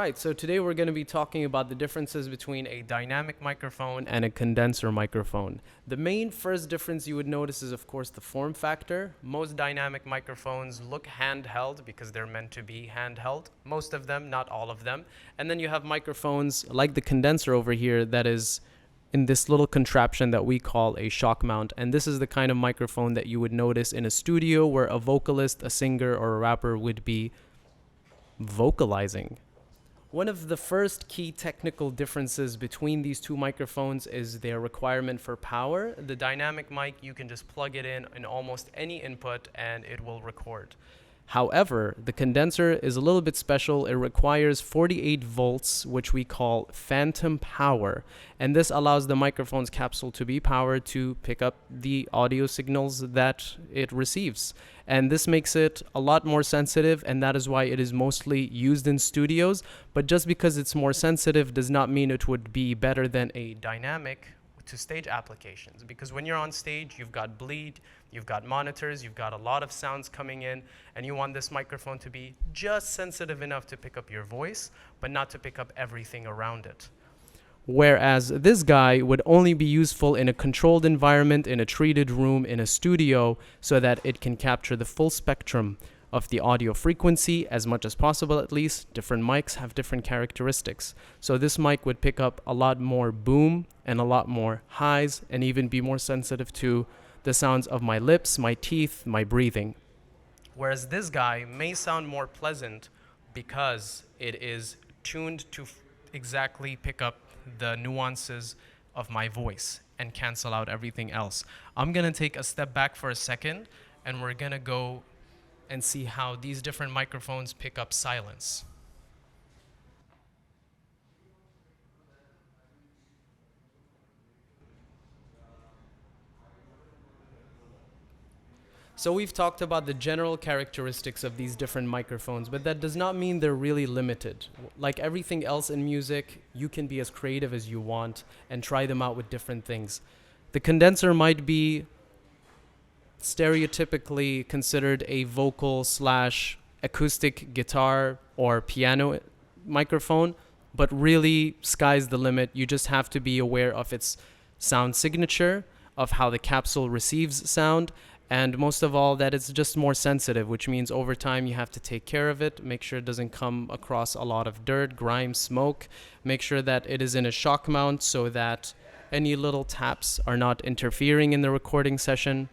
right, so today we're going to be talking about the differences between a dynamic microphone and a condenser microphone. The main first difference you would notice is, of course, the form factor. Most dynamic microphones look handheld because they're meant to be handheld. Most of them, not all of them. And then you have microphones like the condenser over here that is in this little contraption that we call a shock mount. And this is the kind of microphone that you would notice in a studio where a vocalist, a singer, or a rapper would be vocalizing. One of the first key technical differences between these two microphones is their requirement for power. The dynamic mic, you can just plug it in almost any input and it will record. However, the condenser is a little bit special. It requires 48 volts, which we call phantom power. And this allows the microphone's capsule to be powered to pick up the audio signals that it receives. And this makes it a lot more sensitive, and that is why it is mostly used in studios. But just because it's more sensitive does not mean it would be better than a dynamic to stage applications, because when you're on stage, you've got bleed, you've got monitors, you've got a lot of sounds coming in, and you want this microphone to be just sensitive enough to pick up your voice, but not to pick up everything around it. Whereas this guy would only be useful in a controlled environment, in a treated room, in a studio, so that it can capture the full spectrum of the audio frequency as much as possible. At least different mics have different characteristics. So this mic would pick up a lot more boom and a lot more highs, and even be more sensitive to the sounds of my lips, my teeth, my breathing. Whereas this guy may sound more pleasant because it is tuned to exactly pick up the nuances of my voice and cancel out everything else. I'm gonna take a step back for a second, and we're gonna go and see how these different microphones pick up silence. So we've talked about the general characteristics of these different microphones, but that does not mean they're really limited. Like everything else in music, you can be as creative as you want and try them out with different things. The condenser might be stereotypically considered a vocal / acoustic guitar or piano microphone, but really sky's the limit. You just have to be aware of its sound signature, of how the capsule receives sound, and most of all that it's just more sensitive, which means over time you have to take care of it, make sure it doesn't come across a lot of dirt, grime, smoke, make sure that it is in a shock mount so that any little taps are not interfering in the recording session.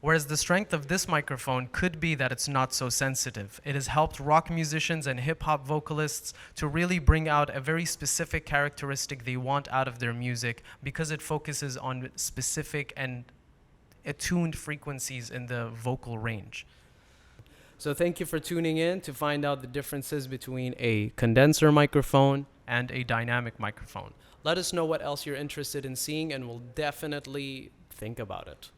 Whereas the strength of this microphone could be that it's not so sensitive. It has helped rock musicians and hip-hop vocalists to really bring out a very specific characteristic they want out of their music, because it focuses on specific and attuned frequencies in the vocal range. So thank you for tuning in to find out the differences between a condenser microphone and a dynamic microphone. Let us know what else you're interested in seeing, and we'll definitely think about it.